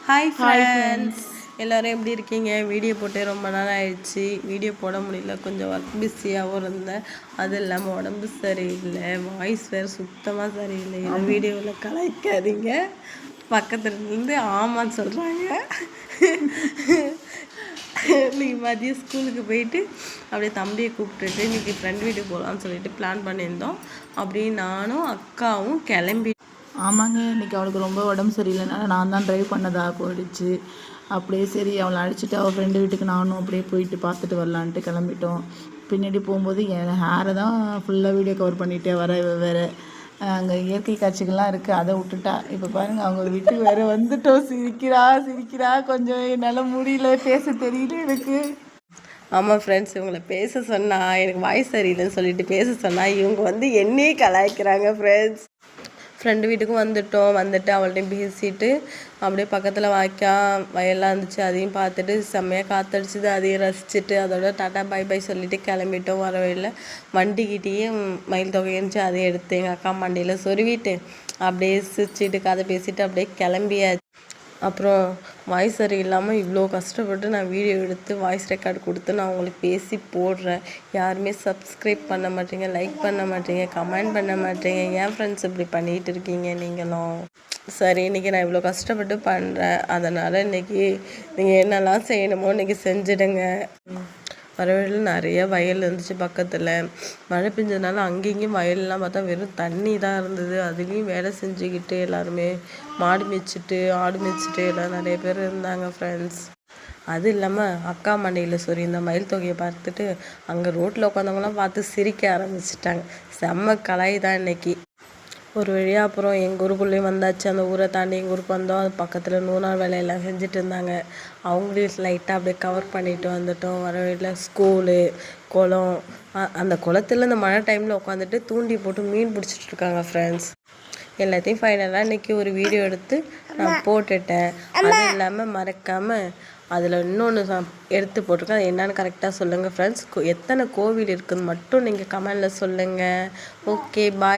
Hi hi friends, friends. எல்லோரும் எப்படி இருக்கீங்க? வீடியோ போட்டு ரொம்ப நாள் ஆயிடுச்சு. வீடியோ போட முடியல, கொஞ்சம் ஒர்க் பிஸியாகவும் இருந்தேன். அது இல்லாமல் உடம்பு சரியில்லை, வாய்ஸ் வேறு சுத்தமாக சரியில்லை. இந்த வீடியோவில் கலாய்க்காதீங்க. பக்கத்துலேருந்து ஆமான்னு சொல்கிறாங்க. இன்னைக்கு மதியம் ஸ்கூலுக்கு போயிட்டு அப்படியே தம்பியை கூப்பிட்டுட்டு இன்றைக்கி ஃப்ரெண்ட் வீட்டுக்கு போகலான்னு சொல்லிட்டு பிளான் பண்ணியிருந்தோம். அப்படியே நானும் அக்காவும் கிளம்பி. ஆமாங்க, இன்றைக்கி அவளுக்கு ரொம்ப உடம்பு சரியில்லைனால நான் தான் ட்ரைவ் பண்ணதாக போயிடுச்சு. அப்படியே சரி அவளை அழைச்சிட்டு அவள் ஃப்ரெண்டு வீட்டுக்கு நானும் அப்படியே போயிட்டு பார்த்துட்டு வரலான்ட்டு கிளம்பிட்டோம். பின்னாடி போகும்போது என் ஹேரை தான் ஃபுல்லாக வீடியோ கவர் பண்ணிகிட்டே வர வேறு அங்கே இயற்கை காட்சிகள்லாம் இருக்குது, அதை விட்டுட்டா. இப்போ பாருங்கள், அவங்க வீட்டுக்கு வேறு வந்துட்டோம். சிரிக்கிறா கொஞ்சம் என்னால் முடியல, பேச தெரியல எனக்கு. ஆமாம் ஃப்ரெண்ட்ஸ், இவங்களை பேச சொன்னால் எனக்கு வாய்ஸ் சரியில்லைன்னு சொல்லிட்டு பேச சொன்னால் இவங்க வந்து என்னையே கலாய்க்கிறாங்க ஃப்ரெண்ட்ஸ். ஃப்ரெண்டு வீட்டுக்கும் வந்துட்டு அவள்கிட்டையும் பேசிட்டு அப்படியே பக்கத்தில் வயல்லாம் இருந்துச்சு, அதையும் பார்த்துட்டு செம்மையாக காற்றடிச்சிது, அதையும் ரசிச்சுட்டு அதோட டாட்டா பாய் பாய் சொல்லிவிட்டு கிளம்பிட்டோம். வர வழியில் வண்டிக்கிட்டேயே மயில் தொகை இருந்துச்சு, அதையும் எடுத்து எங்கள் அக்கா மண்டியில் சொருவிட்டு அப்படியே சிரிச்சிட்டு கதை பேசிட்டு அப்படியே கிளம்பியாச்சு. அப்புறம் வாய்ஸ் சரி இல்லாமல் இவ்வளோ கஷ்டப்பட்டு நான் வீடியோ எடுத்து வாய்ஸ் ரெக்கார்டு கொடுத்து நான் உங்களுக்கு பேசி போடுறேன். யாருமே சப்ஸ்கிரைப் பண்ண மாட்டீங்க, லைக் பண்ண மாட்டீங்க, கமெண்ட் பண்ண மாட்டீங்க. ஏன் ஃப்ரெண்ட்ஸ் இப்படி பண்ணிகிட்டு இருக்கீங்க நீங்களும்? சரி, இன்றைக்கி நான் இவ்வளோ கஷ்டப்பட்டு பண்ணுறேன், அதனால் இன்றைக்கி நீங்கள் என்னெல்லாம் செய்யணுமோ இன்றைக்கி செஞ்சிடுங்க. வர வழியில் நிறைய வயல் இருந்துச்சு பக்கத்தில். மழை பெஞ்சதுனால அங்கேயும் வயல்லாம் பார்த்தா வெறும் தண்ணி தான் இருந்தது. அதுலேயும் வேலை செஞ்சுக்கிட்டு எல்லாருமே மாடு மேய்ச்சிட்டு ஆடு மேய்ச்சிட்டு எல்லாம் நிறைய பேர் இருந்தாங்க ஃப்ரெண்ட்ஸ். அது இல்லாமல் அக்கா மண்டையில் இந்த மயில் தொகையை பார்த்துட்டு அங்கே ரோட்டில் உட்காந்தவங்களாம் பார்த்து சிரிக்க ஆரம்பிச்சிட்டாங்க. செம்ம கலாய் தான் இன்றைக்கி. ஒரு வழியாக அப்புறம் எங்கள் ஊருக்குள்ளேயும் வந்தாச்சு. அந்த ஊரை தாண்டி எங்கள் ஊருக்கு வந்தோம். அது பக்கத்தில் 100 நாள் வேலையெல்லாம் செஞ்சுட்டு இருந்தாங்க. அவங்களையும் லைட்டாக அப்படியே கவர் பண்ணிட்டு வந்துட்டோம். வர வழியில் ஸ்கூலு, குளம், அந்த குளத்தில் இந்த மழை டைமில் உட்காந்துட்டு தூண்டி போட்டு மீன் பிடிச்சிட்டு இருக்காங்க ஃப்ரெண்ட்ஸ். எல்லாத்தையும் ஃபைனலாக இன்றைக்கி ஒரு வீடியோ எடுத்து நான் போட்டுட்டேன். அது இல்லாமல் மறக்காமல் அதில் இன்னொன்று எடுத்து போட்டிருக்கேன். அது என்னன்னு கரெக்டாக சொல்லுங்கள் ஃப்ரெண்ட்ஸ். எத்தனை கோவில் இருக்குதுன்னு மட்டும் நீங்கள் கமெண்டில் சொல்லுங்கள். ஓகே, பாய்.